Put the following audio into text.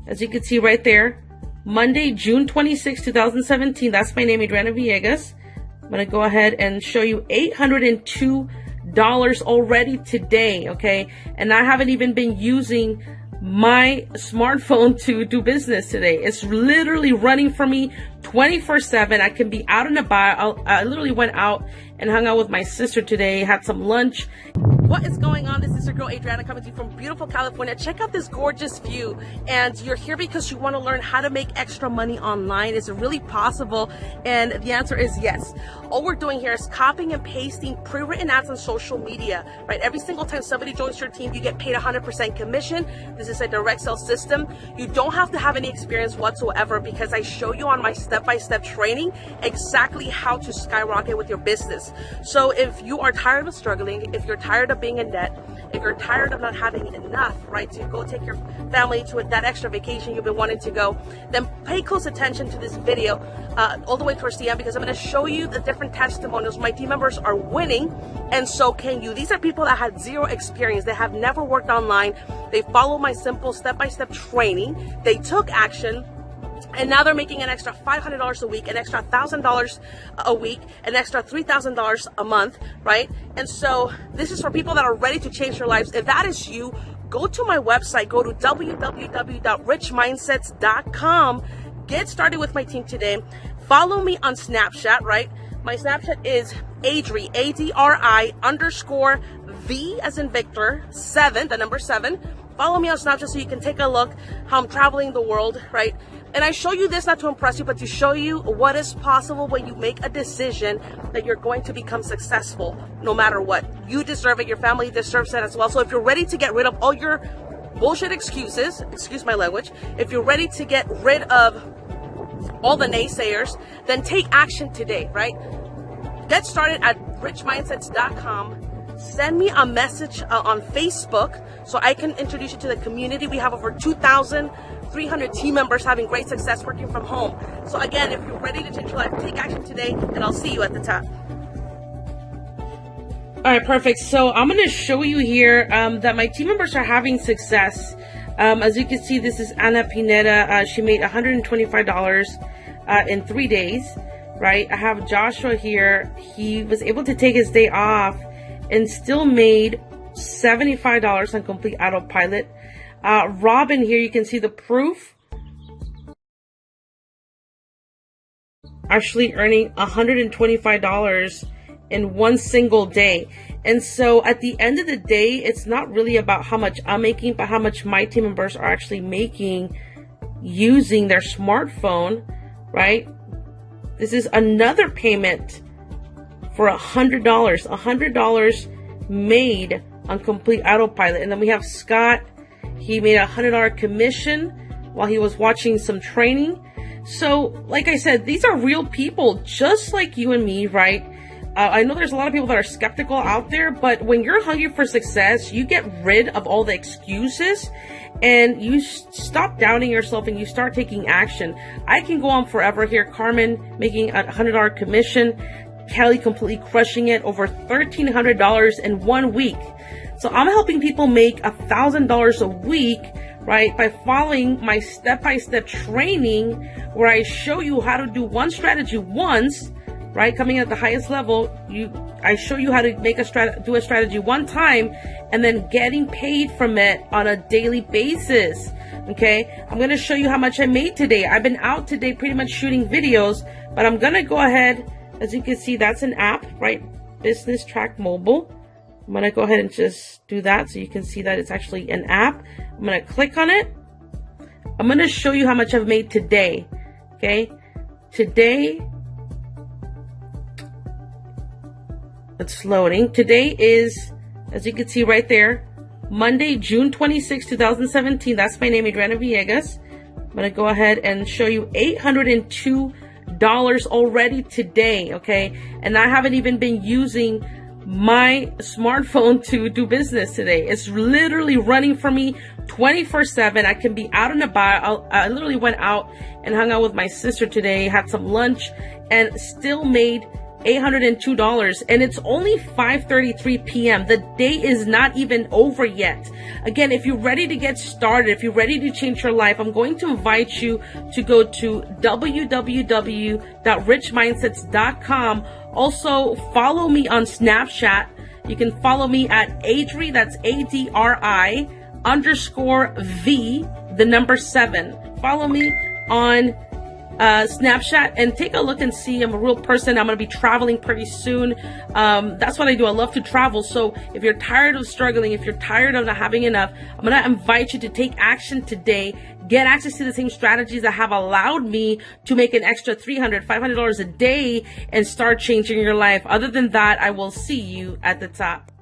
as you can see right there, Monday, June 26, 2017. That's my name, Adriana Villegas. I'm going to go ahead and show you $802 already today, okay? And I haven't even been using my smartphone to do business today. It's literally running for me 24/7. I can be out and about. I literally went out and hung out with my sister today, had some lunch. What is going on? This is your girl Adriana coming to you from beautiful California. Check out this gorgeous view. And you're here because you want to learn how to make extra money online. Is it really possible? And the answer is yes. All we're doing here is copying and pasting pre-written ads on social media, right? Every single time somebody joins your team, you get paid 100% commission. This is a direct sales system. You don't have to have any experience whatsoever because I show you on my step-by-step training exactly how to skyrocket with your business. So if you are tired of struggling, if you're tired of being in debt, if you're tired of not having enough, right, to go take your family to that extra vacation you've been wanting to go, then pay close attention to this video all the way towards the end, because I'm going to show you the different testimonials. My team members are winning, and so can you. These are people that had zero experience. They have never worked online. They follow my simple step-by-step training. They took action. And now they're making an extra $500 a week, an extra $1,000 a week, an extra $3,000 a month, right? And so this is for people that are ready to change their lives. If that is you, go to my website, go to www.richmindsets.com. Get started with my team today. Follow me on Snapchat, right? My Snapchat is Adri, A-D-R-I _V as in Victor, 7, the number 7. Follow me on Snapchat so you can take a look how I'm traveling the world, right? And I show you this not to impress you, but to show you what is possible when you make a decision that you're going to become successful no matter what. You deserve it. Your family deserves it as well. So if you're ready to get rid of all your bullshit excuses, excuse my language, if you're ready to get rid of all the naysayers, then take action today, right? Get started at richmindsets.com. Send me a message on Facebook so I can introduce you to the community. We have over 2,300 team members having great success working from home. So again, if you're ready to change your life, take action today, and I'll see you at the top. All right, perfect. So I'm going to show you here that my team members are having success. As you can see, this is Ana Pineda. She made $125 in 3 days, right? I have Joshua here. He was able to take his day off and still made $75 on complete autopilot. Robin here, you can see the proof. Actually earning $125 in one single day. And so at the end of the day, it's not really about how much I'm making, but how much my team members are actually making using their smartphone, right? This is another payment for $100 made on complete autopilot. And then we have Scott. He made a $100 commission while he was watching some training. So like I said, these are real people just like you and me, right? I know there's a lot of people that are skeptical out there, but when you're hungry for success, you get rid of all the excuses and you stop doubting yourself and you start taking action. I can go on forever here. Carmen making a $100 commission. Kelly completely crushing it, over $1,300 in 1 week. So I'm helping people make $1,000 a week, right, by following my step-by-step training where I show you how to do one strategy once, right, coming at the highest level. I show you how to make do a strategy one time and then getting paid from it on a daily basis. Okay, I'm going to show you how much I made today. I've been out today pretty much shooting videos, but I'm going to go ahead. As you can see, that's an app, right? Business Track Mobile. I'm going to go ahead and just do that so you can see that it's actually an app. I'm going to click on it. I'm going to show you how much I've made today. Okay. Today, it's loading. Today is, as you can see right there, Monday, June 26, 2017. That's my name, Adriana Villegas. I'm going to go ahead and show you $802 already today, okay? And I haven't even been using my smartphone to do business today. It's literally running for me 24/7. I can be out and about. I literally went out and hung out with my sister today, had some lunch, and still made $802, and it's only 5:33 p.m. The day is not even over yet. Again, if you're ready to get started, if you're ready to change your life, I'm going to invite you to go to www.richmindsets.com. Also, follow me on Snapchat. You can follow me at Adri, that's ADRI _V, the number 7. Follow me on Snapchat and take a look and see. I'm a real person. I'm going to be traveling pretty soon. That's what I do. I love to travel. So if you're tired of struggling, if you're tired of not having enough, I'm going to invite you to take action today. Get access to the same strategies that have allowed me to make an extra $300, $500 a day and start changing your life. Other than that, I will see you at the top.